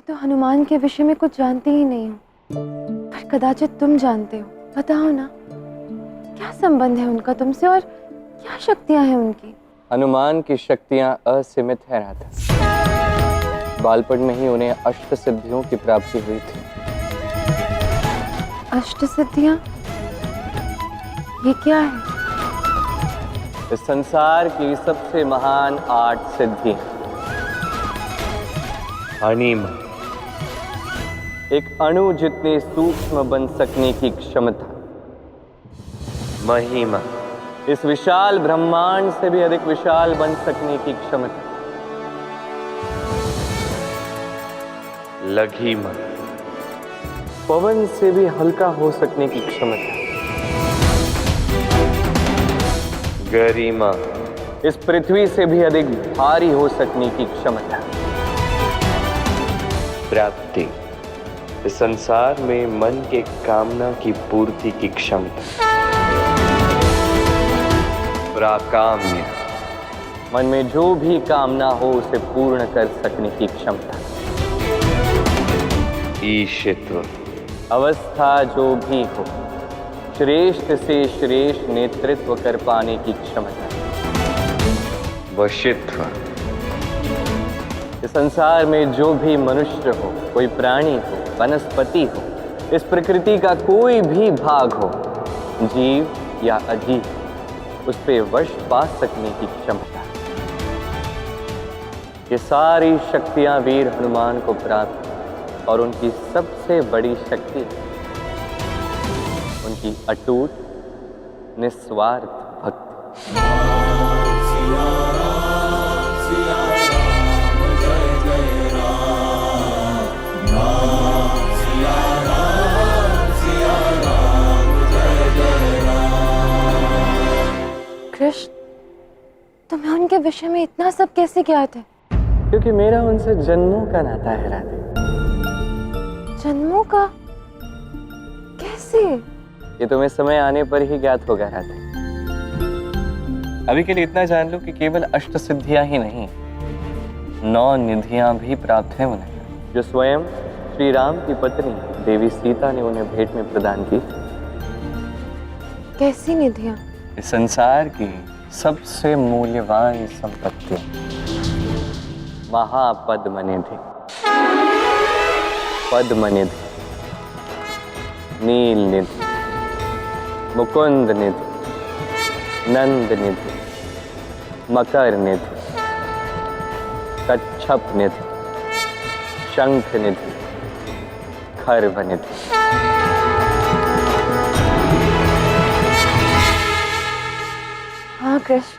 तो हनुमान के विषय में कुछ जानती ही नहीं हूँ, पर कदाचित तुम जानते हो। बताओ ना, क्या संबंध है उनका तुमसे और क्या शक्तियां हैं उनकी? हनुमान की शक्तियां असीमित है राधा। बालपन में ही उन्हें अष्ट सिद्धियों की प्राप्ति हुई थी। अष्ट सिद्धियां? ये क्या है? इस संसार की सबसे महान 8 सिद्धि। अणिमा, एक अणु जितने सूक्ष्म बन सकने की क्षमता। महिमा, इस विशाल ब्रह्मांड से भी अधिक विशाल बन सकने की क्षमता। लघिमा, पवन से भी हल्का हो सकने की क्षमता। गरिमा, इस पृथ्वी से भी अधिक भारी हो सकने की क्षमता। प्राप्ति, इस संसार में मन के कामना की पूर्ति की क्षमता। प्राकाम्य, मन में जो भी कामना हो उसे पूर्ण कर सकने की क्षमता। ईशित्व, अवस्था जो भी हो, श्रेष्ठ से श्रेष्ठ नेतृत्व कर पाने की क्षमता। वशित्व, इस संसार में जो भी मनुष्य हो, कोई प्राणी हो, वनस्पति हो, इस प्रकृति का कोई भी भाग हो, जीव या अजीव, उस पे वश पा सकने की क्षमता। ये सारी शक्तियां वीर हनुमान को प्राप्त, और उनकी सबसे बड़ी शक्ति उनकी अटूट निस्वार्थ भक्ति। कृष्ण, तुम्हें उनके विषय में इतना सब कैसे ज्ञात है? क्योंकि मेरा उनसे जन्मों का नाता है राधे। जन्मों का? कैसे? ये तुम्हें समय आने पर ही ज्ञात होगा राधे। अभी के लिए इतना जान लो कि केवल अष्ट सिद्धियां ही नहीं, 9 निधियां भी प्राप्त हैं उन्हें, जो स्वयं श्री राम की पत्नी देवी सीता ने उन्हें भेंट में प्रदान की। कैसी निधियां? इस संसार की सबसे मूल्यवान संपत्ति, महापद्मनिधि, पद्मनिधि, नील निधि, मुकुंद निधि, नंद निधि, मकर निधि, कच्छप निधि, शंख निधि, खर्व निधि। हाँ कृष्ण,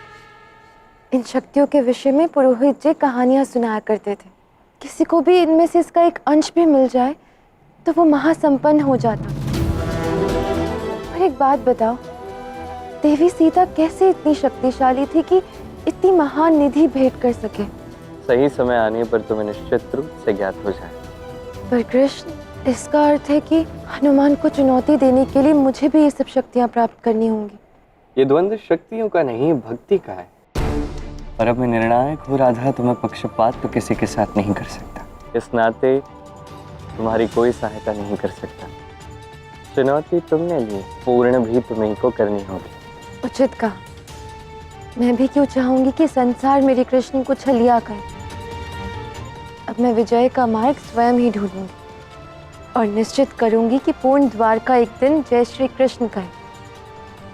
इन शक्तियों के विषय में पुरोहित जी कहानियां सुनाया करते थे। किसी को भी इनमें से इसका एक अंश भी मिल जाए तो वो महासंपन्न हो जाता। और एक बात बताओ, देवी सीता कैसे इतनी शक्तिशाली थी कि इतनी महान निधि भेंट कर सके? सही समय आने पर तुम्हें निश्चित रूप से ज्ञात हो जाए। पर कृष्ण, इसका अर्थ है कि हनुमान को चुनौती देने के लिए मुझे भी ये सब शक्तियां प्राप्त करनी होंगी। ये द्वंद्व शक्तियों का नहीं, भक्ति का है। और अब मैं निर्णायक हो राधा, तुम्हें पक्षपात तो किसी के साथ नहीं कर सकता। इस नाते तुम्हारी कोई सहायता नहीं कर सकता। चुनौती तुमने ली, पूर्ण भी तुम्हें को करनी होगी। उचित कहा। मैं भी क्यों चाहूंगी कि संसार मेरे कृष्ण को छलिया करे। अब मैं विजय का मार्ग स्वयं ही ढूंढूंगी और निश्चित करूंगी कि पूर्ण द्वारका एक दिन जय श्री कृष्ण का है।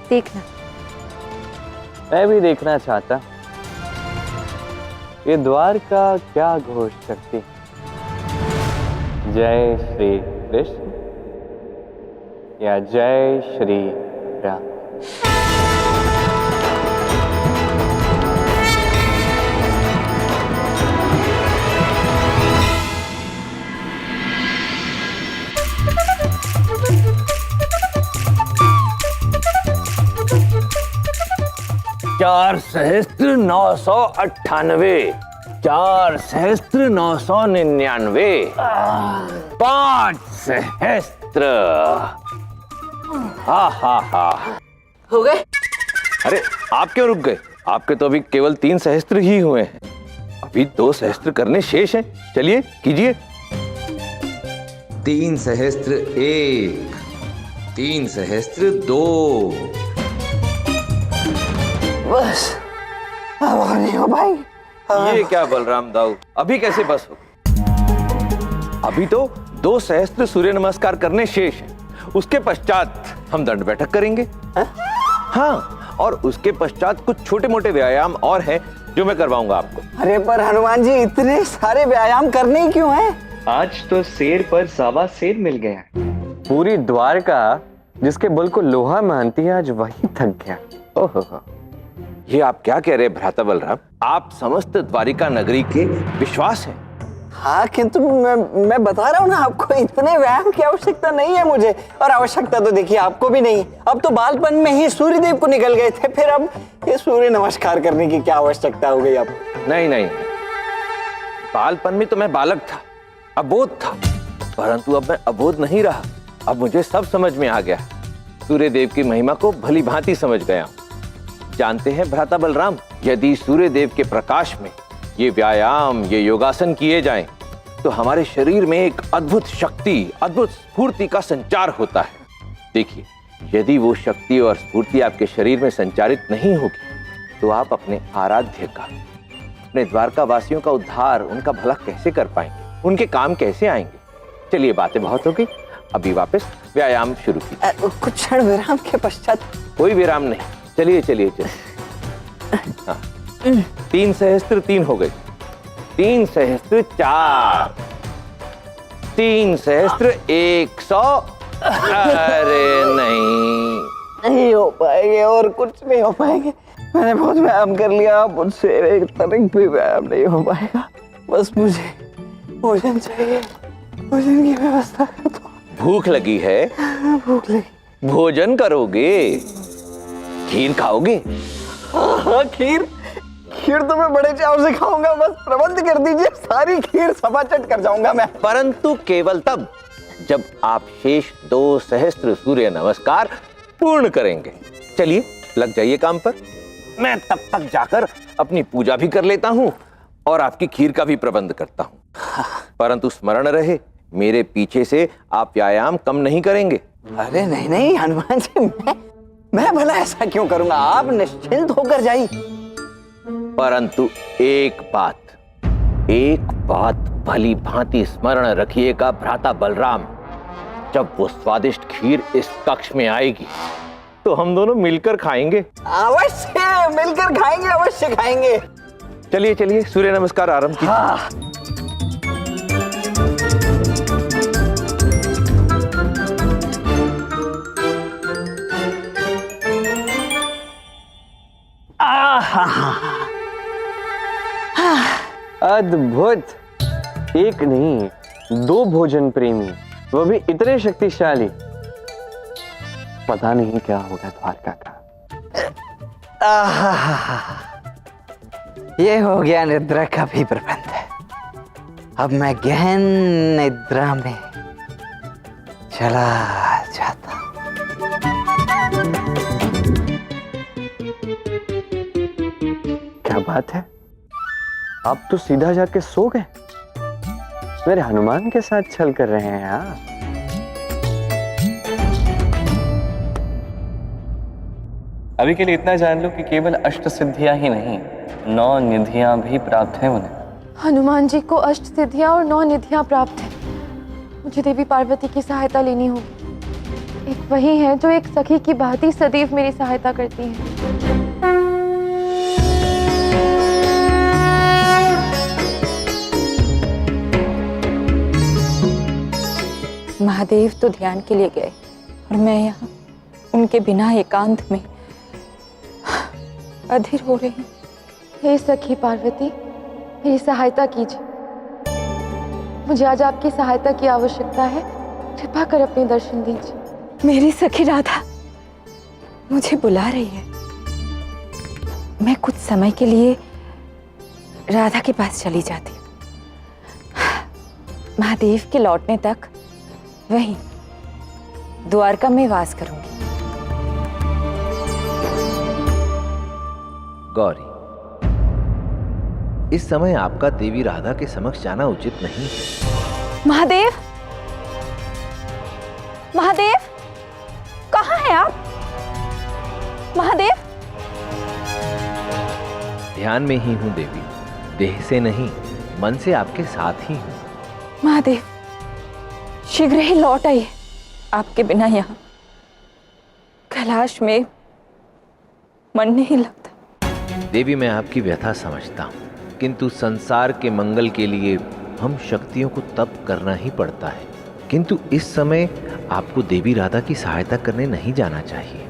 देखना। मैं भी देखना चाहता, ये द्वारका क्या घोष करती। जय श्री कृष्ण या जय श्री राम। चार सहस्त्र 998, 4 सहस्त्र 999, 5 सहस्त्र। हा हा हा। हो गए? अरे आप क्यों रुक गए? आपके तो अभी केवल 3 सहस्त्र ही हुए हैं। अभी 2 सहस्त्र करने शेष हैं। चलिए कीजिए। 3 सहस्त्र 1, 3 सहस्त्र 2। बस अब नहीं हो पाएंगे। ये क्या बलराम दाऊ, अभी कैसे बस हो? अभी तो 2 सहस्त्र सूर्य नमस्कार करने शेष है। उसके पश्चात हम दंड बैठक करेंगे। हाँ, और उसके पश्चात कुछ छोटे मोटे व्यायाम और हैं जो मैं करवाऊंगा आपको। अरे पर हनुमान जी, इतने सारे व्यायाम करने ही क्यों हैं? आज तो शेर पर सावा शेर मिल गया। पूरी द्वारका जिसके बल को लोहा मानती है, आज वही थक गया। ओहो, ये आप क्या कह रहे हैं भ्राता बलराम? आप समस्त द्वारिका नगरी के विश्वास हैं। हाँ, किंतु मैं बता रहा हूँ ना आपको, इतने व्यायाम की आवश्यकता नहीं है मुझे। और आवश्यकता तो देखिए आपको भी नहीं। अब तो बालपन में ही सूर्यदेव को निकल गए थे, फिर अब ये सूर्य नमस्कार करने की क्या आवश्यकता हो गई अब? नहीं नहीं, बालपन में तो मैं बालक था, अबोध था, परंतु अब मैं अबोध नहीं रहा। अब मुझे सब समझ में आ गया। सूर्यदेव की महिमा को भली भांति समझ गया हूं। जानते हैं भ्राता बलराम, यदि सूर्यदेव के प्रकाश में ये व्यायाम, ये योगासन किए जाएं, तो हमारे शरीर में एक अद्भुत शक्ति, अद्भुत स्फूर्ति का संचार होता है। देखिए, यदि वो शक्ति और स्फूर्ति आपके शरीर में संचारित नहीं होगी, तो आप अपने आराध्य का, अपने द्वारका वासियों का उद्धार, उनका भला कैसे कर पाएंगे? उनके काम कैसे आएंगे? चलिए, बातें बहुत हो गई, अभी वापस व्यायाम शुरू कीजिए। कुछ क्षण विराम के पश्चात। कोई विराम नहीं, चलिए चलिए चलिए। हाँ, 3 सहस्त्र 3 हो गई, 3 सहस्त्र 4, 3 सहस्त्र 100। अरे नहीं हो पाएंगे, और कुछ नहीं हो पाएंगे। मैंने बहुत व्यायाम कर लिया, मुझसे एक तनिक भी व्यायाम नहीं हो पाएगा। बस मुझे भोजन चाहिए, भोजन की व्यवस्था कर दो। भूख लगी है? भूख लगी। भोजन करोगे? खीर खाओगे? हाँ, खीर तो मैं बड़े चाव से खाऊंगा। बस प्रबंध कर दीजिए, सारी खीर सपाचट कर जाऊंगा मैं। परंतु केवल तब जब आप शेष 2 सहस्त्र सूर्य नमस्कार पूर्ण करेंगे। चलिए, लग जाइए काम पर। मैं तब तक जाकर अपनी पूजा भी कर लेता हूँ और आपकी खीर का भी प्रबंध करता हूँ। परंतु स्मरण रहे, मेरे पीछे से आप व्यायाम कम नहीं करेंगे। अरे नहीं नहीं हनुमान जी, मैं भला ऐसा क्यों करूंगा? आप निश्चिंत होकर जाइए। परंतु एक बात भली भांति स्मरण रखिएगा भ्राता बलराम, जब वो स्वादिष्ट खीर इस कक्ष में आएगी तो हम दोनों मिलकर खाएंगे। अवश्य मिलकर खाएंगे, अवश्य खाएंगे। चलिए चलिए, सूर्य नमस्कार आरंभ कीजिए। हाँ। अद्भुत! एक नहीं, 2 भोजन प्रेमी, वो भी इतने शक्तिशाली। पता नहीं क्या होगा द्वारका का। ये हो गया निद्रा का भी प्रबंध। अब मैं गहन निद्रा में चला जाता। क्या बात है, आप तो सीधा जाके सो गए। मेरे हनुमान के साथ छल कर रहे हैं। हाँ, अभी के लिए इतना जान लो कि केवल अष्ट सिद्धियां ही नहीं, 9 निधियां भी प्राप्त हैं उन्हें। हनुमान जी को अष्ट सिद्धियां और 9 निधियां प्राप्त हैं। मुझे देवी पार्वती की सहायता लेनी होगी। एक वही है जो एक सखी की भांति सदैव मेरी सहायता करती है। महादेव तो ध्यान के लिए गए और मैं यहाँ उनके बिना एकांत में अधीर हो रही हूँ। हे सखी पार्वती, मेरी सहायता कीजिए। मुझे आज आपकी सहायता की आवश्यकता है। कृपा कर अपने दर्शन दीजिए। मेरी सखी राधा मुझे बुला रही है। मैं कुछ समय के लिए राधा के पास चली जाती हूँ। महादेव के लौटने तक वहीं द्वारका में वास करूंगी। गौरी, इस समय आपका देवी राधा के समक्ष जाना उचित नहीं है। महादेव, महादेव, कहाँ हैं आप? महादेव, ध्यान में ही हूँ देवी, देह से नहीं, मन से आपके साथ ही हूँ। महादेव, शीघ्र ही लौट आइए। आपके बिना यहाँ कैलाश में मन नहीं लगता। देवी, मैं आपकी व्यथा समझता हूँ, किंतु संसार के मंगल के लिए हम शक्तियों को तप करना ही पड़ता है। किंतु इस समय आपको देवी राधा की सहायता करने नहीं जाना चाहिए।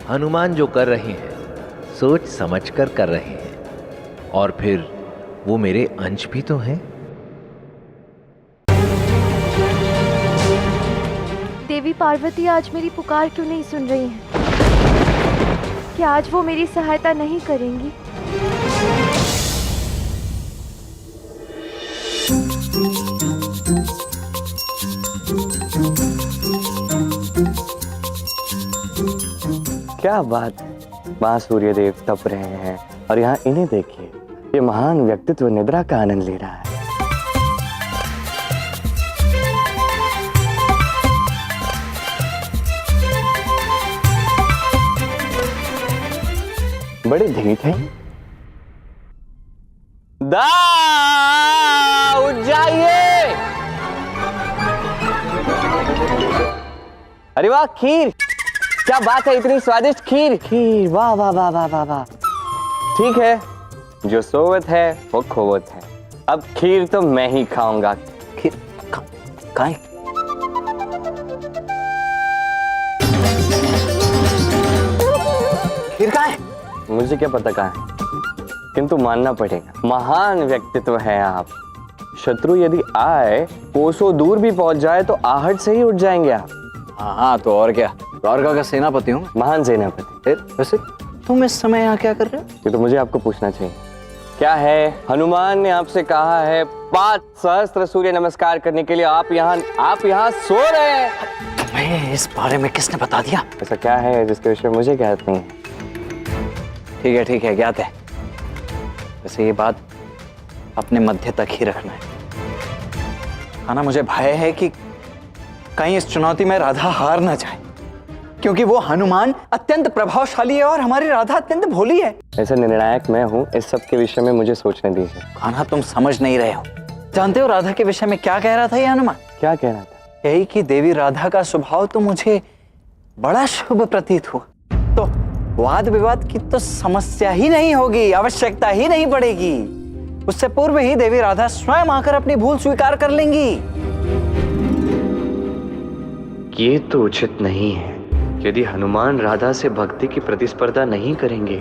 हनुमान जो कर रहे हैं सोच समझकर कर रहे हैं, और फिर वो मेरे अंश भी तो हैं। देवी पार्वती आज मेरी पुकार क्यों नहीं सुन रही हैं? क्या आज वो मेरी सहायता नहीं करेंगी? क्या बात है, वहां सूर्यदेव तप रहे हैं और यहाँ इन्हें देखिए, ये महान व्यक्तित्व निद्रा का आनंद ले रहा है। बड़े धीट हैं। उठ जाइए। अरे वाह, खीर! क्या बात है, इतनी स्वादिष्ट खीर! खीर, वाह वाह वाह वाह वाह वाह। ठीक है, जो सोवत है वो खोवत है। अब खीर तो मैं ही खाऊंगा। खीर कहाँ है? खीर कहाँ है? मुझे क्या पता कहाँ है, किंतु मानना पड़ेगा, महान व्यक्तित्व है आप। शत्रु यदि आए, कोसों दूर भी पहुंच जाए तो आहट से ही उठ जाएंगे आप। हाँ, तो और क्या, द्वारका का सेनापति हूँ। महान सेनापति। वैसे तुम इस समय यहाँ क्या कर रहे हो? ये तो मुझे आपको पूछना चाहिए। क्या है, हनुमान ने आपसे कहा है 5 सहस्त्र सूर्य नमस्कार करने के लिए, आप यहाँ सो रहे हैं। तुम्हें इस बारे में किसने बता दिया? ऐसा क्या है जिसके विषय में मुझे ज्ञात नहीं है? ठीक है, ज्ञात है। वैसे ये बात अपने मध्य तक ही रखना है। खाना, मुझे भय है कि कहीं इस चुनौती में राधा हार ना जाए, क्योंकि वो हनुमान अत्यंत प्रभावशाली है और हमारी राधा अत्यंत भोली है। ऐसा निर्णायक मैं हूँ, इस सब के विषय में मुझे सोचने दीजिए। खाना, तुम समझ नहीं रहे हो। जानते हो राधा के विषय में क्या कह रहा था ये हनुमान? क्या कह रहा था? यही कि देवी राधा का स्वभाव तो मुझे बड़ा शुभ प्रतीत हुआ, तो वाद विवाद की तो समस्या ही नहीं होगी, आवश्यकता ही नहीं पड़ेगी। उससे पूर्व ही देवी राधा स्वयं आकर अपनी भूल स्वीकार कर लेंगी। ये तो उचित नहीं है। यदि हनुमान राधा से भक्ति की प्रतिस्पर्धा नहीं करेंगे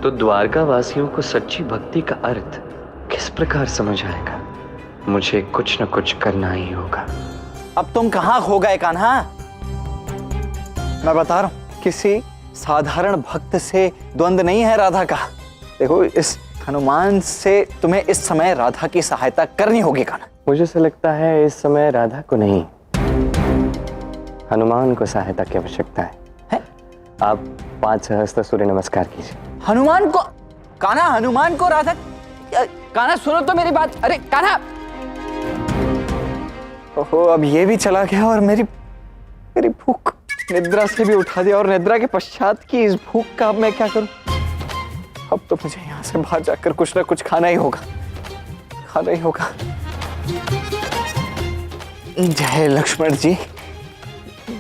तो द्वारका वासियों को सच्ची भक्ति का अर्थ किस प्रकार समझ आएगा? मुझे कुछ न कुछ करना ही होगा। अब तुम कहां खो गए कान्हा? मैं बता रहा हूं, किसी साधारण भक्त से द्वंद नहीं है राधा का। देखो, इस हनुमान से तुम्हें इस समय राधा की सहायता करनी होगी कान्हा। मुझे से लगता है इस समय राधा को नहीं, हनुमान को सहायता की आवश्यकता है। आप 5 सहस्त्र सूर्य नमस्कार कीजिए। हनुमान को? कान्हा, हनुमान को राधा? कान्हा सुनो तो मेरी बात। अरे कान्हा! ओहो, अब ये भी चला गया और मेरी भूख निद्रा से भी उठा दिया, और निद्रा के पश्चात की इस भूख का अब मैं क्या करूं? अब तो मुझे यहाँ से बाहर जाकर कुछ ना कुछ खाना ही होगा। जय लक्ष्मण जी,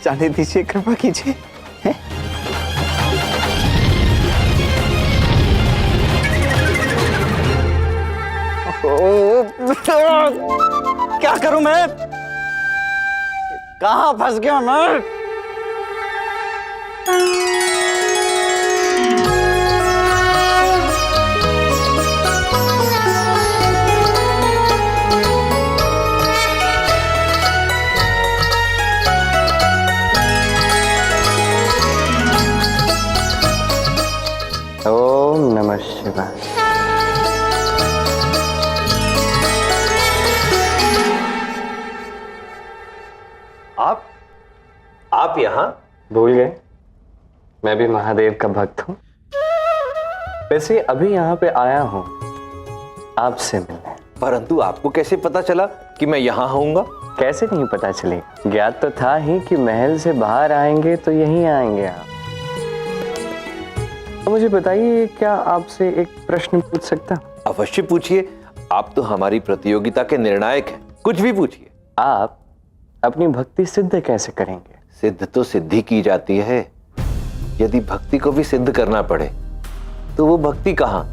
जाने दीजिए, कृपा कीजिए। क्या करूं मैं? कहां फंस गया मैं? ओम नमः शिवाय। आप यहाँ? भूल गए, मैं भी महादेव का भक्त हूँ। वैसे अभी यहाँ पे आया हूँ आपसे मिलने। परंतु आपको कैसे पता चला कि मैं यहाँ आऊंगा? कैसे नहीं पता चलेगा? ज्ञात तो था ही कि महल से बाहर आएंगे तो यहीं आएंगे आप। तो मुझे बताइए, क्या आपसे एक प्रश्न पूछ सकता? अवश्य पूछिए, आप तो हमारी प्रतियोगिता के निर्णायक हैं, कुछ भी पूछिए। आप अपनी भक्ति सिद्ध कैसे करेंगे? सिद्ध तो सिद्धि की जाती है, यदि भक्ति को भी सिद्ध करना पड़े तो वो भक्ति कहाँ?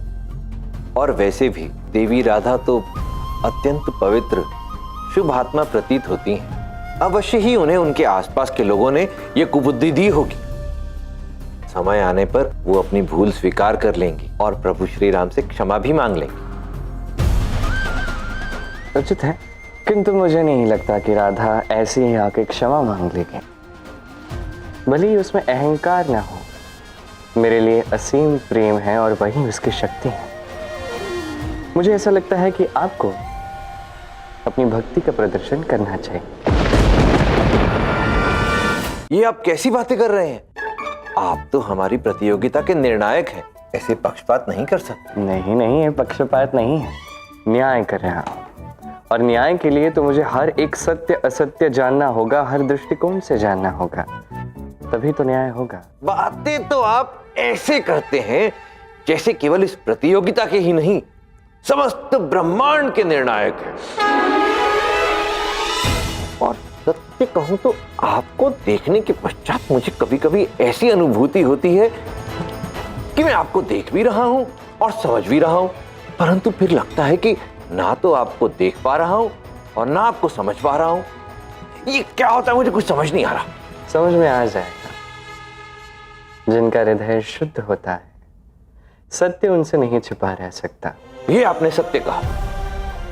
और वैसे भी देवी राधा तो अत्यंत पवित्र शुभ आत्मा प्रतीत होती हैं। अवश्य ही उन्हें उनके आसपास के लोगों ने ये कुबुद्धि दी होगी। समय आने पर वो अपनी भूल स्वीकार कर लेंगी और प्रभु श्री राम से क्षमा भी मांग लेंगी। उचित है, किंतु मुझे नहीं लगता कि राधा ऐसी ही आके क्षमा मांग लेगी। भले ही उसमें अहंकार ना हो, मेरे लिए असीम प्रेम है और वही उसकी शक्ति है। मुझे ऐसा लगता है कि आपको अपनी भक्ति का प्रदर्शन करना चाहिए। ये आप कैसी बातें कर रहे हैं? आप तो हमारी प्रतियोगिता के निर्णायक हैं, ऐसे पक्षपात नहीं कर सकते। नहीं नहीं, ये पक्षपात नहीं है, न्याय कर रहा हूं। और न्याय के लिए तो मुझे हर एक सत्य असत्य जानना होगा, हर दृष्टिकोण से जानना होगा, तभी तो न्याय होगा। बातें तो आप ऐसे करते हैं जैसे केवल इस प्रतियोगिता के ही नहीं, समस्त ब्रह्मांड के निर्णायक हैं। और सत्य कहूं तो आपको देखने के पश्चात मुझे कभी कभी ऐसी अनुभूति होती है कि मैं आपको देख भी रहा हूं और समझ भी रहा हूं, परंतु फिर लगता है कि ना तो आपको देख पा रहा हूं और ना आपको समझ पा रहा हूं। ये क्या होता है, मुझे कुछ समझ नहीं आ रहा। समझ में आ जाएगा। जिनका हृदय शुद्ध होता है, सत्य उनसे नहीं छिपा रह सकता। ये आपने सत्य कहा,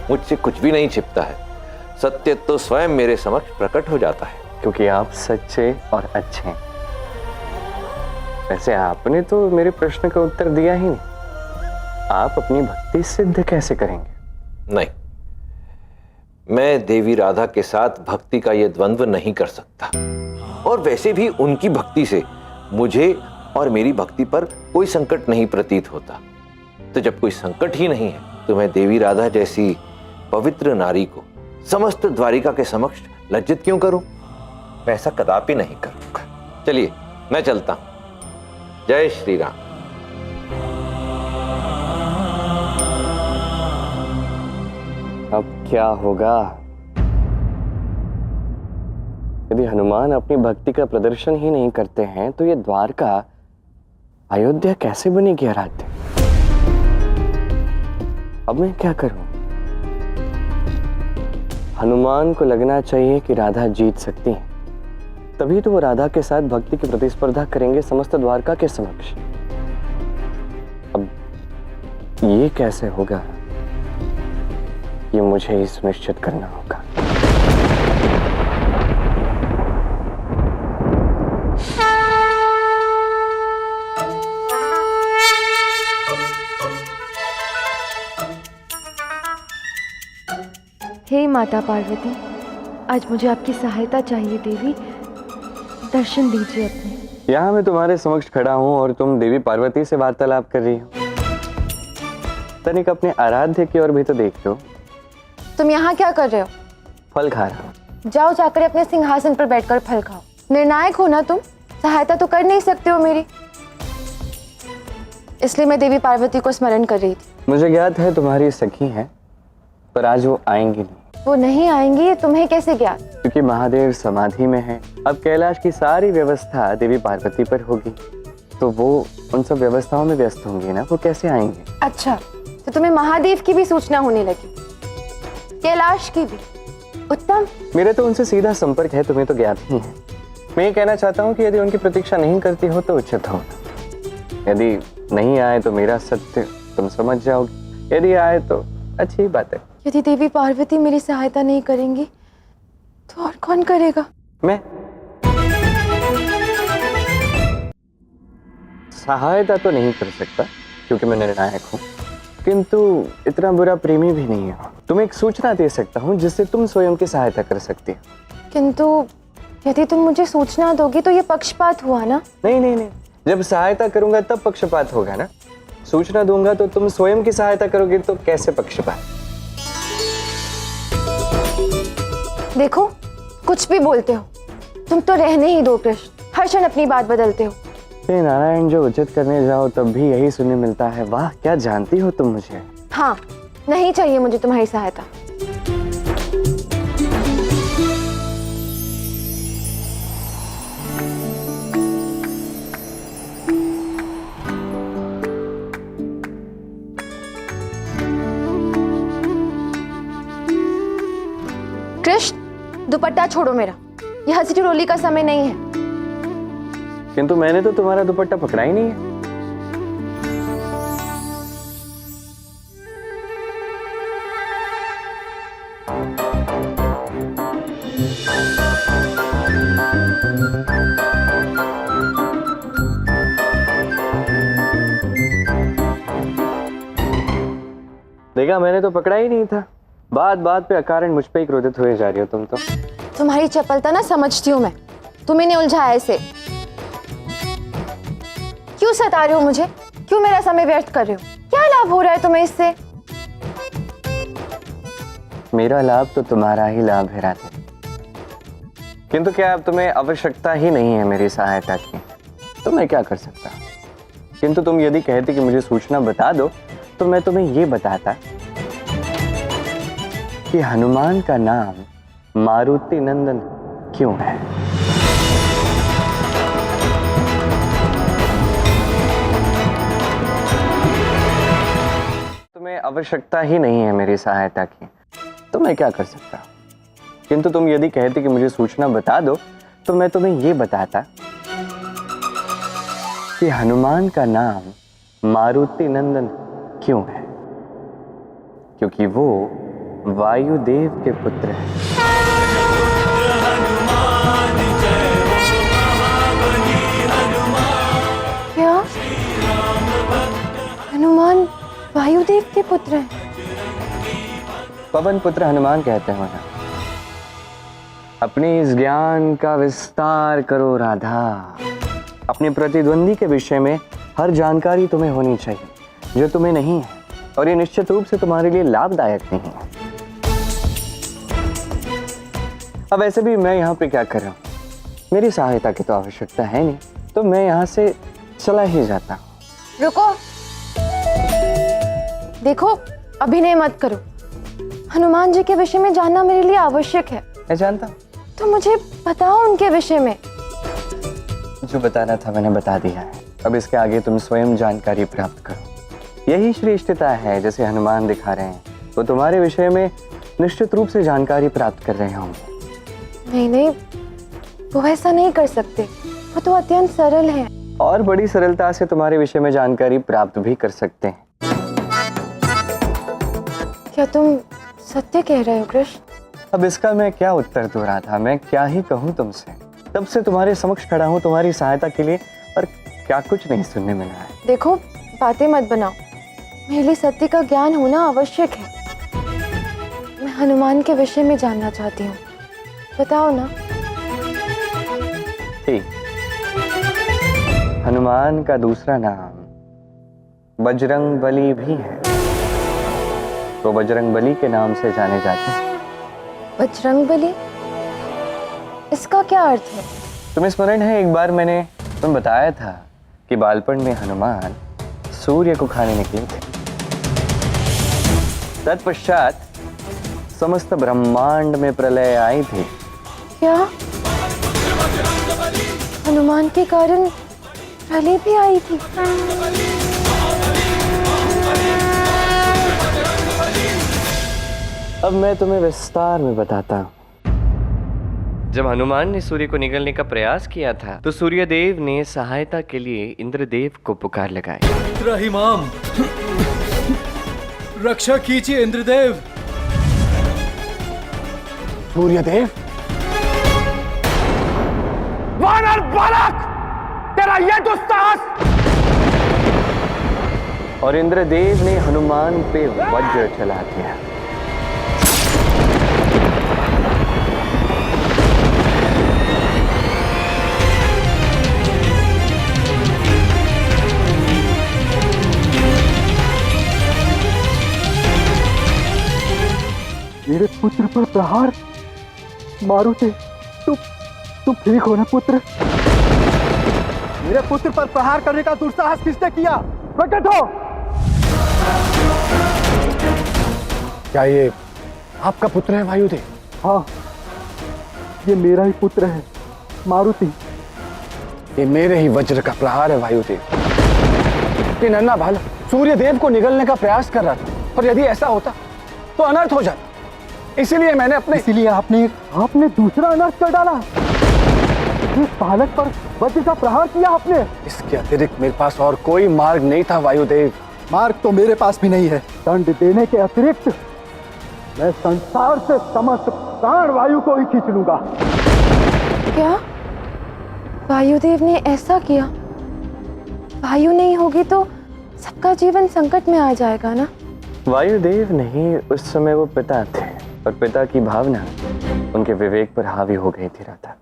मुझसे कुछ भी नहीं छिपता है, सत्य तो स्वयं मेरे समक्ष प्रकट हो जाता है। क्योंकि आप सच्चे और अच्छे हैं। वैसे आपने तो मेरे प्रश्न का उत्तर दिया ही नहीं। आप अपनी भक्ति सिद्ध कैसे करेंगे? नहीं, मैं देवी राधा के साथ भक्ति का यह द्वंद्व नहीं कर सकता, और वैसे भी उनकी भक्ति से मुझे और मेरी भक्ति पर कोई संकट नहीं प्रतीत होता। तो जब कोई संकट ही नहीं है तो मैं देवी राधा जैसी पवित्र नारी को समस्त द्वारिका के समक्ष लज्जित क्यों करूं? मैं ऐसा कदापि नहीं करूंगा। चलिए मैं चलता हूं। जय श्री राम। अब क्या होगा? यदि हनुमान अपनी भक्ति का प्रदर्शन ही नहीं करते हैं तो ये द्वारका अयोध्या कैसे बनेगी आराध्य? अब मैं क्या करूं? हनुमान को लगना चाहिए कि राधा जीत सकती है, तभी तो वो राधा के साथ भक्ति की प्रतिस्पर्धा करेंगे समस्त द्वारका के समक्ष। अब ये कैसे होगा, ये मुझे ही सुनिश्चित करना होगा। हे माता पार्वती, आज मुझे आपकी सहायता चाहिए देवी, दर्शन दीजिए अपने। यहाँ मैं तुम्हारे समक्ष खड़ा हूँ और तुम देवी पार्वती से वार्तालाप कर रही हो। तनिक अपने आराध्य की ओर भी तो देख लो। तुम यहाँ क्या कर रहे हो? फल खा रहा हूँ। जाओ जाकर अपने सिंहासन पर बैठकर फल खाओ। निर्णायक हो ना तुम, सहायता तो कर नहीं सकते हो मेरी, इसलिए मैं देवी पार्वती को स्मरण कर रही थी। मुझे ज्ञात है तुम्हारी सखी है, पर आज वो आएंगी नहीं। वो नहीं आएंगी, ये तुम्हें कैसे ज्ञात? क्योंकि महादेव समाधि में है। अब कैलाश की सारी व्यवस्था देवी पार्वती पर होगी, तो वो उन सब व्यवस्थाओं में व्यस्त होंगी ना, वो कैसे आएंगे? अच्छा, तो तुम्हें महादेव की भी सूचना होने लगी, कैलाश की भी। उत्तम। मेरा तो उनसे सीधा संपर्क है, तुम्हें तो ज्ञात ही है। मैं ये कहना चाहता हूँ कि यदि उनकी प्रतीक्षा नहीं करती हो तो उचित हो। यदि नहीं आए तो मेरा सत्य तुम समझ जाओगे, यदि आए तो अच्छी बात है। यदि देवी पार्वती मेरी सहायता नहीं करेंगी तो और कौन करेगा? मैं सहायता तो नहीं कर सकता क्योंकि मैं निर्णायक हूँ, किंतु इतना बुरा प्रेमी भी नहीं हूँ। तुम्हें एक सूचना दे सकता हूँ जिससे तुम स्वयं की सहायता कर सकती हो। किंतु यदि तुम मुझे सूचना दोगी तो ये पक्षपात हुआ ना? नहीं नहीं नहीं, जब सहायता करूंगा तब पक्षपात होगा ना। सूचना दूंगा तो तुम स्वयं की सहायता करोगे तो कैसे पक्षपात? देखो, कुछ भी बोलते हो, तुम तो रहने ही दो कृष्ण। हर क्षण अपनी बात बदलते हो। हे नारायण, जो उचित करने जाओ तब भी यही सुनने मिलता है। वाह, क्या जानती हो तुम मुझे। हाँ, नहीं चाहिए मुझे तुम्हारी सहायता। कृष्ण, दुपट्टा छोड़ो मेरा। यह हंसी ठिठोली का समय नहीं है। किंतु मैंने तो तुम्हारा दुपट्टा पकड़ा ही नहीं है। देखा, मैंने तो पकड़ा ही नहीं था। बात बात पे अकारण मुझ पे ही क्रोधित हुए जा रही हो तुम तो। तुम्हारी चपलता ना समझती हूँ मैं। तुम्हें नहीं उलझाया इसे। क्यों सता रहे हो मुझे? क्यों मेरा समय व्यर्थ कर रहे हो? क्या लाभ हो रहा है तुम्हें इससे? मेरा लाभ तो तुम्हारा ही लाभ है राधे। किंतु क्या अब तुम्हें आवश्यकता ही नहीं है मेरी सहायता की, तो मैं क्या कर सकता। किंतु तुम यदि कहते कि मुझे सूचना बता दो, तो मैं तुम्हें ये बताता कि हनुमान का नाम मारुति नंदन क्यों है। तुम्हें आवश्यकता ही नहीं है मेरी सहायता की, तो मैं क्या कर सकता। किंतु तुम यदि कहते कि मुझे सूचना बता दो, तो मैं तुम्हें ये बताता कि हनुमान का नाम मारुति नंदन क्यों है, क्योंकि वो वायुदेव के पुत्र हैं। क्या? हनुमान वायुदेव के पुत्र हैं? पवन पुत्र हनुमान कहते हैं ना। अपने इस ज्ञान का विस्तार करो राधा। अपने प्रतिद्वंदी के विषय में हर जानकारी तुम्हें होनी चाहिए जो तुम्हें नहीं है, और ये निश्चित रूप से तुम्हारे लिए लाभदायक नहीं है। अब ऐसे भी मैं यहाँ पे क्या कर रहा हूँ? मेरी सहायता की तो आवश्यकता है नहीं, तो मैं यहाँ से चला ही जाता हूँ। रुको, देखो, अभिनय मत करो। हनुमान जी के विषय में जानना मेरे लिए आवश्यक है। मैं जानता हूँ। तो मुझे बताओ उनके विषय में। जो बताना था मैंने बता दिया है। अब इसके आगे तुम स्वयं जानकारी प्राप्त करो। यही श्रेष्ठता है जैसे हनुमान दिखा रहे हैं, वो तुम्हारे विषय में निश्चित रूप से जानकारी प्राप्त कर रहे होंगे। नहीं नहीं, वो ऐसा नहीं कर सकते। वो तो अत्यंत सरल है। और बड़ी सरलता से तुम्हारे विषय में जानकारी प्राप्त भी कर सकते हैं। क्या तुम सत्य कह रहे हो कृष्ण? अब इसका मैं क्या उत्तर दे रहा था? मैं क्या ही कहूँ तुमसे। तब से तुम्हारे समक्ष खड़ा हूँ तुम्हारी सहायता के लिए, और क्या कुछ नहीं सुनने मिला है। देखो, बातें मत बनाओ। मेरे लिए सत्य का ज्ञान होना आवश्यक है। मैं हनुमान के विषय में जानना चाहती हूँ। बताओ ना। ठीक। हनुमान का दूसरा नाम बजरंग बली भी है। तो बजरंग बली के नाम से जाने जाते हैं। बजरंग बली? इसका क्या अर्थ है? तुम्हें स्मरण है, एक बार मैंने तुम्हें बताया था कि बालपन में हनुमान सूर्य को खाने निकले थे। तत्पश्चात समस्त ब्रह्मांड में प्रलय आई थी। क्या हनुमान के कारण प्रलय भी आई थी? अब मैं तुम्हें विस्तार में बताता हूँ। जब हनुमान ने सूर्य को निगलने का प्रयास किया था, तो सूर्यदेव ने सहायता के लिए इंद्रदेव को पुकार लगाई। त्राहिमाम, रक्षा कीजिए इंद्रदेव। सूर्यदेव, वानर बालक, तेरा यह दुस्साहस! और इंद्रदेव ने हनुमान पे वज्र चला दिया। मेरे पुत्र पर प्रहार मारुति, तुम ठीक हो ना पुत्र? मेरे पुत्र पर प्रहार करने का दुस्साहस किसने किया? प्रकट हो! क्या ये आपका पुत्र है वायुदेव? हाँ, ये मेरा ही पुत्र है मारुति। ये मेरे ही वज्र का प्रहार है वायुदेव। ये नन्हा बालक सूर्य देव को निगलने का प्रयास कर रहा था, और यदि ऐसा होता तो अनर्थ हो जाता। इसीलिए आपने दूसरा अनर्थ कर डाला। इस बालक पर वज्र का प्रहार किया आपने। इसके अतिरिक्त मेरे पास और कोई मार्ग नहीं था वायुदेव। मार्ग तो मेरे पास भी नहीं है। दंड देने के अतिरिक्त मैं संसार से समस्त प्राण वायु को ही खींच लूंगा। क्या वायुदेव ने ऐसा किया? वायु नहीं होगी तो सबका जीवन संकट में आ जाएगा ना। वायुदेव नहीं, उस समय वो पिता थे और पिता की भावना उनके विवेक पर हावी हो गई थी राधा।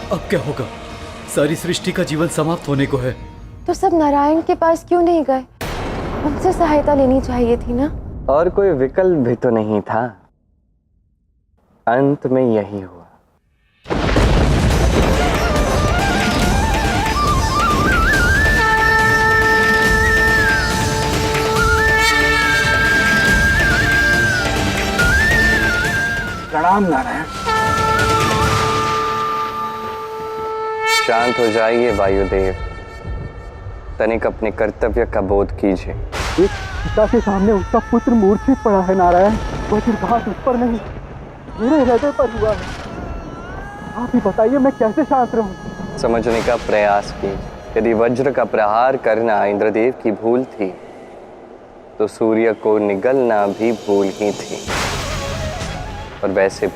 अब क्या होगा? सारी सृष्टि का जीवन समाप्त होने को है। तो सब नारायण के पास क्यों नहीं गए? उनसे सहायता लेनी चाहिए थी ना। और कोई विकल्प भी तो नहीं था। अंत में यही हुआ। प्रणाम नारायण। शांत हो जाइए वायुदेव, तनिक अपने कर्तव्य का बोध कीजिए। एक पिता के सामने उसका पुत्र मूर्छित पड़ा है नारायण। वज्रघात उस पर नहीं, मेरे हृदय पर हुआ है। आप ही बताइए मैं कैसे शांत रहूं? समझने का प्रयास कीजिए। यदि वज्र का प्रहार करना इंद्रदेव की भूल थी तो सूर्य को निगलना भी भूल ही थी। और वैसे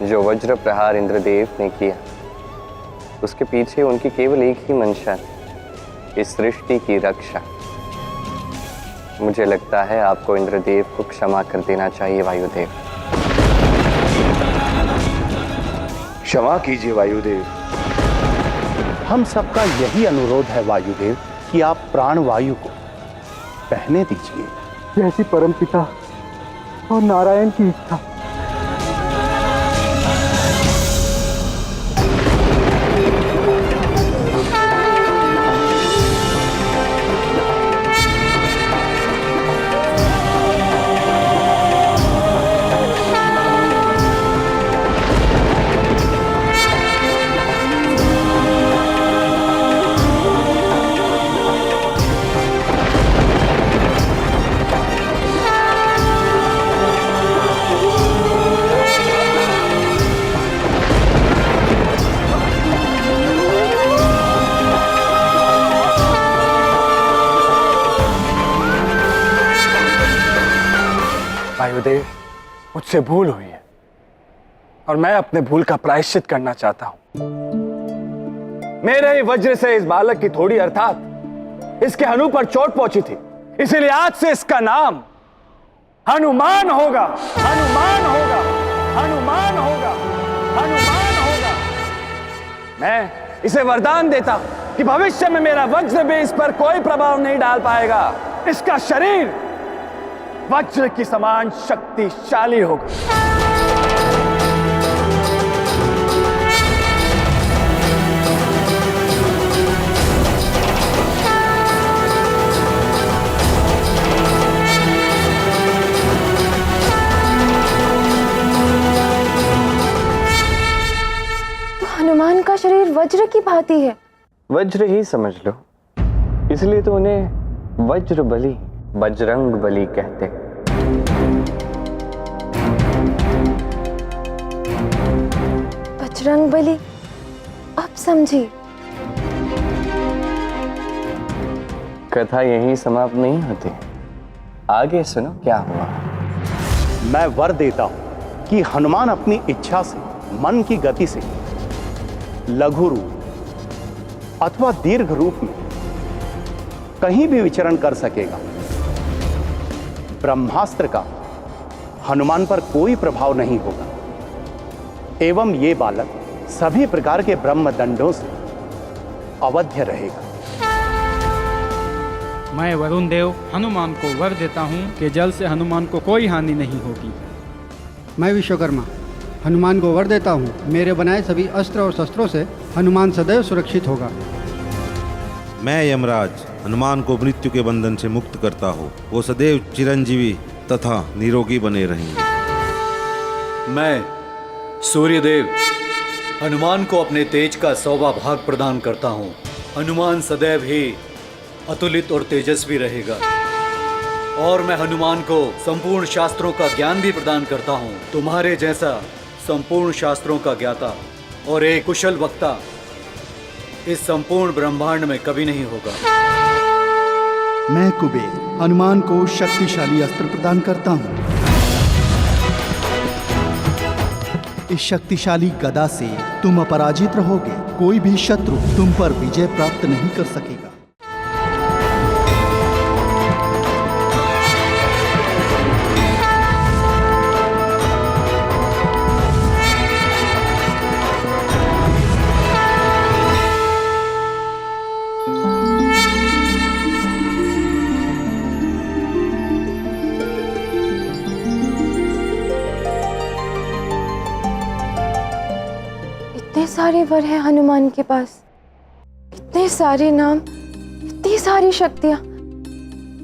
जो वज्र प्रहार इंद्रदेव ने किया उसके पीछे उनकी केवल एक ही मंशा थी, इस सृष्टि की रक्षा। मुझे लगता है आपको इंद्रदेव को क्षमा कर देना चाहिए वायुदेव। क्षमा कीजिए वायुदेव। हम सबका यही अनुरोध है वायुदेव कि आप प्राण वायु को बहने दीजिए। जैसी परमपिता और नारायण की इच्छा। वायुदेव, मुझसे भूल हुई है और मैं अपने भूल का प्रायश्चित करना चाहता हूं। मेरे ही वज्र से इस बालक की थोड़ी अर्थात इसके हनु पर चोट पहुंची थी, इसीलिए आज से इसका नाम हनुमान होगा। हनुमान होगा, हनुमान होगा, हनुमान होगा। मैं इसे वरदान देता हूं कि भविष्य में मेरा वज्र भी इस पर कोई प्रभाव नहीं डाल पाएगा। इसका शरीर वज्र की समान शक्तिशाली होगा। तो हनुमान का शरीर वज्र की भांति है। वज्र ही समझ लो। इसलिए तो उन्हें वज्र बली, बजरंग बली कहते हैं। बजरंग बली, अब समझी। कथा यहीं समाप्त नहीं होती, आगे सुनो क्या हुआ। मैं वर देता हूं कि हनुमान अपनी इच्छा से, मन की गति से लघु रूप अथवा दीर्घ रूप में कहीं भी विचरण कर सकेगा। ब्रह्मास्त्र का हनुमान पर कोई प्रभाव नहीं होगा एवं ये बालक सभी प्रकार के ब्रह्म दंडों से अवध्य रहेगा। मैं वरुण देव हनुमान को वर देता हूं कि जल से हनुमान को कोई हानि नहीं होगी। मैं विश्वकर्मा हनुमान को वर देता हूँ, मेरे बनाए सभी अस्त्र और शस्त्रों से हनुमान सदैव सुरक्षित होगा। मैं यमराज हनुमान को मृत्यु के बंधन से मुक्त करता हूँ, वो सदैव चिरंजीवी तथा निरोगी बने रहेंगे। मैं सूर्यदेव हनुमान को अपने तेज का 100वां भाग प्रदान करता हूँ। हनुमान सदैव ही अतुलित और तेजस्वी रहेगा। और मैं हनुमान को संपूर्ण शास्त्रों का ज्ञान भी प्रदान करता हूँ। तुम्हारे जैसा संपूर्ण शास्त्रों का ज्ञाता और एक कुशल वक्ता इस संपूर्ण ब्रह्मांड में कभी नहीं होगा। मैं कुबेर हनुमान को शक्तिशाली अस्त्र प्रदान करता हूँ। इस शक्तिशाली गदा से तुम अपराजित रहोगे, कोई भी शत्रु तुम पर विजय प्राप्त नहीं कर सकेगा। इतने सारे वर हैं हनुमान के पास, इतने सारे नाम, इतनी सारी शक्तियां।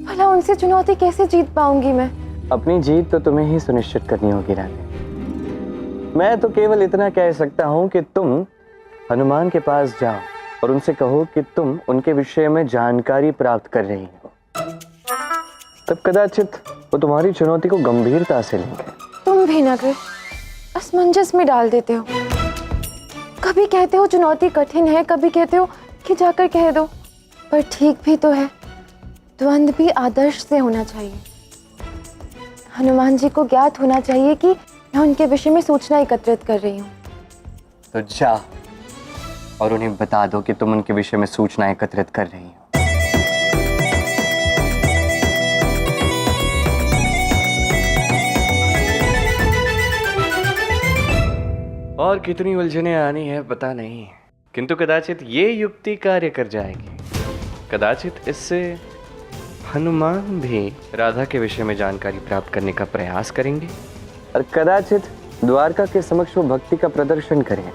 भला उनसे चुनौती कैसे जीत पाऊंगी मैं? अपनी जीत तो तुम्हें ही सुनिश्चित करनी होगी राधे। मैं तो केवल इतना कह सकता हूँ कि तुम हनुमान के पास जाओ और उनसे कहो कि तुम उनके विषय में जानकारी प्राप्त कर रही हो। तब कदाचित वो तुम्हारी चुनौती को गंभीरता से लेंगे। तुम भी नगर असमंजस में डाल देते हो। कभी कहते हो चुनौती कठिन है, कभी कहते हो कि जाकर कह दो। पर ठीक भी तो है, द्वंद्व भी आदर्श से होना चाहिए। हनुमान जी को ज्ञात होना चाहिए कि मैं उनके विषय में सूचना एकत्रित कर रही हूँ। तो जा और उन्हें बता दो कि तुम उनके विषय में सूचना एकत्रित कर रही हो। और कितनी उलझने आनी है पता नहीं, किंतु कदाचित ये युक्ति कार्य कर जाएगी। कदाचित इससे हनुमान भी राधा के विषय में जानकारी प्राप्त करने का प्रयास करेंगे और कदाचित द्वारका के समक्ष वो भक्ति का प्रदर्शन करें,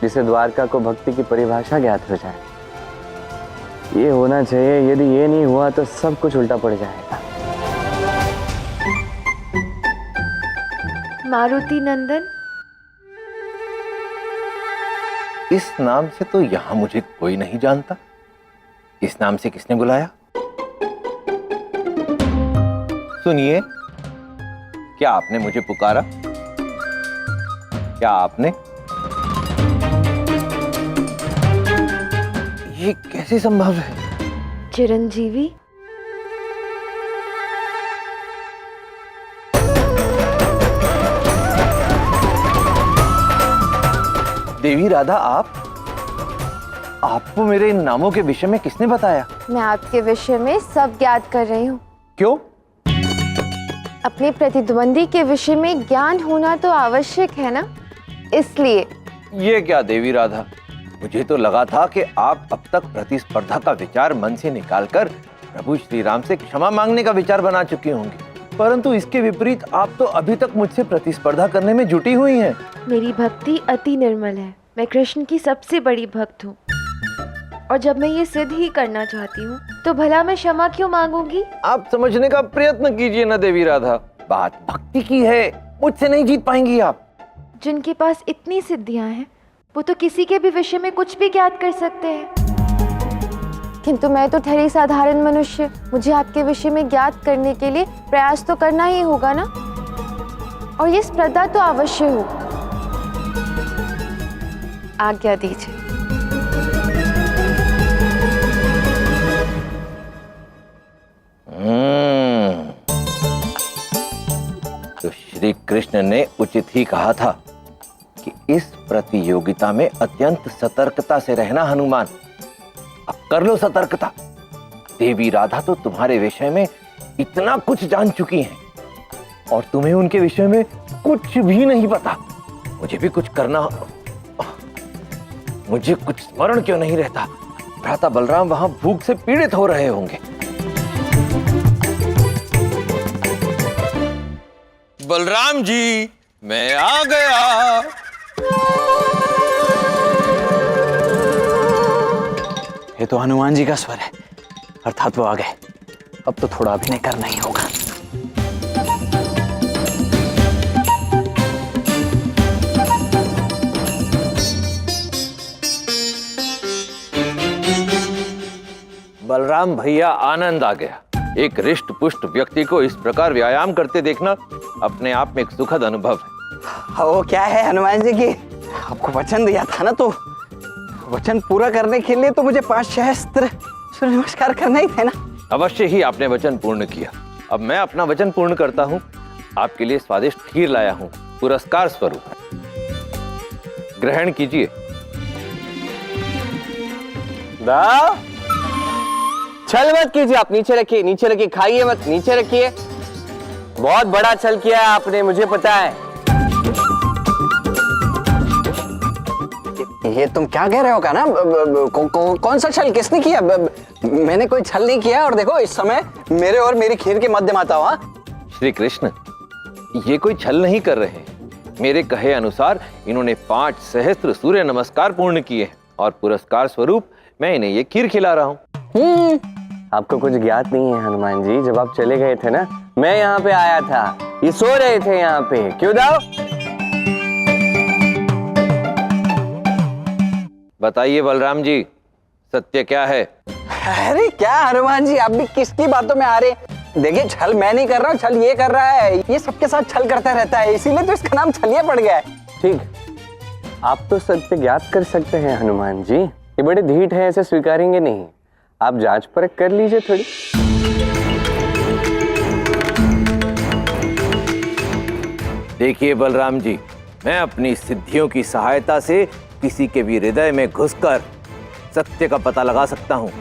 जिसे द्वारका को भक्ति की परिभाषा ज्ञात हो जाए। ये होना चाहिए, यदि ये नहीं हुआ तो सब कुछ उल्टा पड़ जाएगा। मारुति नंदन, इस नाम से तो यहां मुझे कोई नहीं जानता। इस नाम से किसने बुलाया? सुनिए, क्या आपने मुझे पुकारा? क्या आपने? ये कैसे संभव है? चिरंजीवी, देवी राधा, आपको मेरे इन नामों के विषय में किसने बताया? मैं आपके विषय में सब ज्ञात कर रही हूँ। क्यों? अपने प्रतिद्वंदी के विषय में ज्ञान होना तो आवश्यक है ना, इसलिए। ये क्या देवी राधा, मुझे तो लगा था कि आप अब तक प्रतिस्पर्धा का विचार मन से निकालकर प्रभु श्री राम से क्षमा मांगने का विचार बना चुकी होंगी, परंतु इसके विपरीत आप तो अभी तक मुझसे प्रतिस्पर्धा करने में जुटी हुई हैं। मेरी भक्ति अति निर्मल है। मैं कृष्ण की सबसे बड़ी भक्त हूँ, और जब मैं ये सिद्ध ही करना चाहती हूँ तो भला मैं क्षमा क्यों मांगूंगी? आप समझने का प्रयत्न कीजिए ना देवी राधा, बात भक्ति की है, मुझसे नहीं जीत पाएंगी आप। जिनके पास इतनी सिद्धियां हैं वो तो किसी के भी विषय में कुछ भी ज्ञात कर सकते हैं। किंतु मैं तो ठहरी साधारण मनुष्य, मुझे आपके विषय में ज्ञात करने के लिए प्रयास तो करना ही होगा ना, और ये स्पर्धा तो अवश्य हो। आज्ञा दीजिए। तो श्री कृष्ण ने उचित ही कहा था कि इस प्रतियोगिता में अत्यंत सतर्कता से रहना हनुमान। अब कर लो सतर्कता। देवी राधा तो तुम्हारे विषय में इतना कुछ जान चुकी हैं और तुम्हें उनके विषय में कुछ भी नहीं पता। मुझे भी कुछ करना, मुझे कुछ स्मरण क्यों नहीं रहता। भ्राता बलराम वहां भूख से पीड़ित हो रहे होंगे। बलराम जी, मैं आ गया। ये तो हनुमान जी का स्वर है, अर्थात वो आ गए। अब तो थोड़ा अभिनय करना ही होगा। बलराम भैया, आनंद आ गया। एक रिष्ट पुष्ट व्यक्ति को इस प्रकार व्यायाम करते देखना अपने आप में एक सुखद अनुभव है। वो क्या है हनुमान जी की, आपको वचन दिया था ना, तो वचन पूरा करने के लिए तो मुझे 5 सहस्त्र सूर्य नमस्कार करना ही थे ना। अवश्य ही आपने वचन पूर्ण किया। अब मैं अपना वचन पूर्ण करता हूँ। आपके लिए स्वादिष्ट खीर लाया हूँ, पुरस्कार स्वरूप। ग्रहण कीजिए। दाव, छल मत कीजिए, आप नीचे रखिए, नीचे रखिए, खाइए मत, नीचे रखिए। बहुत बड़ा छल किया है आपने, मुझे पता है। ये तुम क्या कह रहे हो का ना? कौन सा छल, किसने किया? मैंने कोई छल नहीं किया। और देखो, इस समय मेरे और मेरी खीर के मध्य माता हुआ। श्री कृष्ण, ये कोई छल नहीं कर रहे। मेरे कहे अनुसार इन्होंने 5 सहस्त्र सूर्य नमस्कार पूर्ण किए और पुरस्कार स्वरूप मैं इन्हें ये खीर खिला रहा हूँ। आपको कुछ ज्ञात नहीं है हनुमान जी, जब आप चले गए थे ना, मैं यहाँ पे आया था। ये सो रहे थे यहाँ पे। क्यों दाव? बताइए बलराम जी, सत्य क्या है? अरे क्या हनुमान जी, आप भी किसकी बातों में आ रहे? देखिए, छल मैं नहीं कर रहा हूँ, छल ये कर रहा है। ये सबके साथ छल करता रहता है, इसीलिए तो इसका नाम छलिया पड़ गया है। ठीक, आप तो सत्य ज्ञात कर सकते हैं हनुमान जी। ये बड़े ढीठ है, ऐसे स्वीकारेंगे नहीं। आप जांच परख कर लीजिए थोड़ी। देखिए बलराम जी, मैं अपनी सिद्धियों की सहायता से किसी के भी हृदय में घुसकर सत्य का पता लगा सकता हूँ।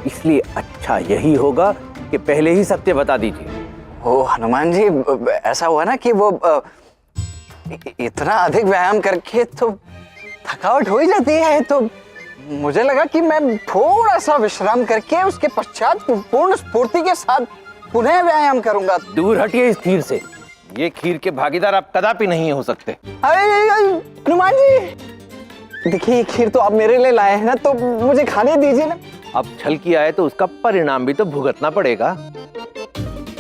इसलिए अच्छा यही होगा कि पहले ही सत्य बता दीजिए। ओ हनुमान जी, ऐसा हुआ ना कि वो इतना अधिक व्यायाम करके तो थकावट हो ही जाती है, तो मुझे लगा कि मैं थोड़ा सा विश्राम करके उसके पश्चात पूर्ण स्फूर्ति के साथ पुनः व्यायाम करूंगा। दूर हटिए इस खीर से। ये खीर के भागीदार आप कदापि नहीं हो सकते। हनुमान जी, देखिए, ये खीर तो आप मेरे लिए लाए हैं ना, तो मुझे खाने दीजिए ना। अब छल किया है तो उसका परिणाम भी तो भुगतना पड़ेगा।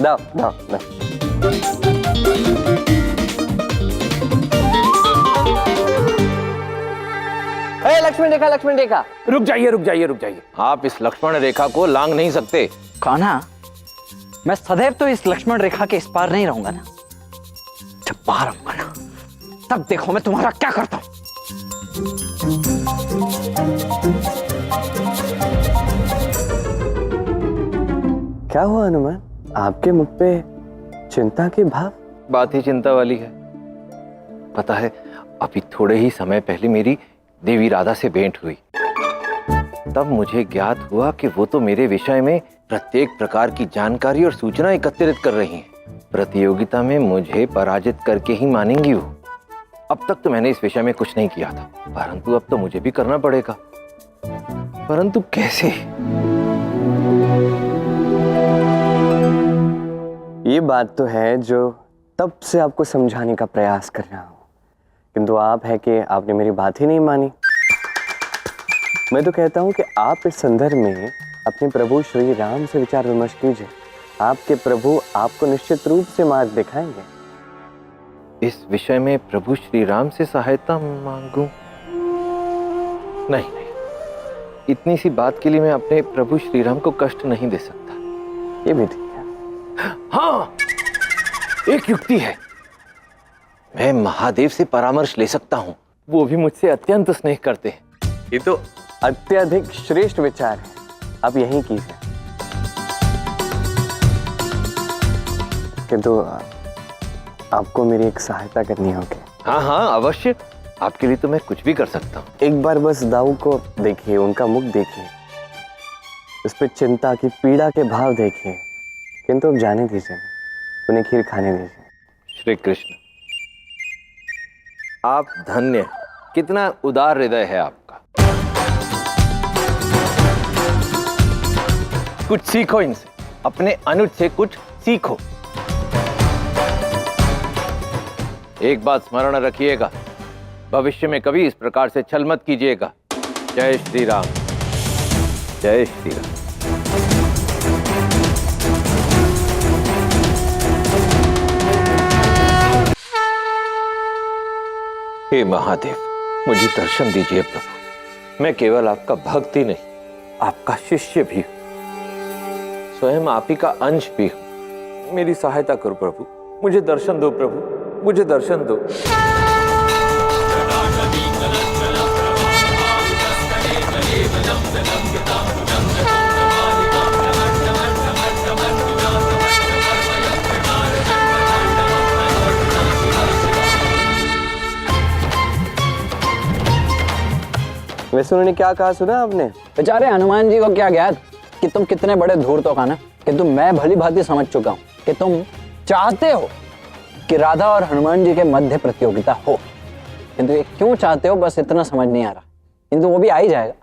दाव, दाव, दाव। लक्ष्मण रेखा, लक्ष्मण रेखा। रुक जाइए, रुक जाइए, रुक जाइए। आप इस लक्ष्मण रेखा को लांग नहीं सकते। कान्हा, मैं सदैव तो इस लक्ष्मण रेखा के इस पार नहीं रहूंगा ना। जब पार आऊंगा ना, तब देखो मैं तुम्हारा क्या करता हूं। क्या हुआ हनुमान, आपके मुख पे चिंता के भाव? बात ही चिंता वाली है। पता है, अभी थोड़े ही समय पहले मेरी देवी राधा से भेंट हुई। तब मुझे ज्ञात हुआ कि वो तो मेरे विषय में प्रत्येक प्रकार की जानकारी और सूचना एकत्रित कर रही हैं। प्रतियोगिता में मुझे पराजित करके ही मानेंगी वो। अब तक तो मैंने इस विषय में कुछ नहीं किया था, परंतु अब तो मुझे भी करना पड़ेगा। परंतु कैसे? ये बात तो है जो तब से आपको समझाने का प्रयास कर रहा हूं, किंतु आप है कि आपने मेरी बात ही नहीं मानी। मैं तो कहता हूं कि आप इस संदर्भ में अपने प्रभु श्री राम से विचार विमर्श कीजिए। आपके प्रभु आपको निश्चित रूप से मार्ग दिखाएंगे। इस विषय में प्रभु श्री राम से सहायता मांगूं? नहीं नहीं, इतनी सी बात के लिए मैं अपने प्रभु श्री राम को कष्ट नहीं दे सकता। ये भी ठीक है। हाँ, एक युक्ति है। मैं महादेव से परामर्श ले सकता हूँ, वो भी मुझसे अत्यंत स्नेह करते हैं। ये तो अत्यधिक श्रेष्ठ विचार है, आप यही कीजिए। किंतु आपको मेरी एक सहायता करनी होगी। हाँ हाँ अवश्य, आपके लिए तो मैं कुछ भी कर सकता हूँ। एक बार बस दाऊ को देखिए, उनका मुख देखिए, उस पर चिंता की पीड़ा के भाव देखिए। किंतु अब जाने दीजिए, उन्हें खीर खाने दीजिए। श्री कृष्ण, आप धन्य, कितना उदार हृदय है आपका। कुछ सीखो इनसे, अपने अनुज से कुछ सीखो। एक बात स्मरण रखिएगा, भविष्य में कभी इस प्रकार से छल मत कीजिएगा। जय श्री राम, जय श्री राम। हे महादेव, मुझे दर्शन दीजिए प्रभु। मैं केवल आपका भक्त ही नहीं, आपका शिष्य भी हूं, स्वयं आप ही का अंश भी हूं। मेरी सहायता करो प्रभु, मुझे दर्शन दो प्रभु, मुझे दर्शन दो। वैसे उन्होंने क्या कहा सुना आपने? बेचारे हनुमान जी को क्या ज्ञात कि तुम कितने बड़े धूर्त हो खाना, किंतु मैं भली भांति समझ चुका हूँ कि तुम चाहते हो कि राधा और हनुमान जी के मध्य प्रतियोगिता हो। किंतु ये क्यों चाहते हो, बस इतना समझ नहीं आ रहा, किंतु वो भी आ ही जाएगा।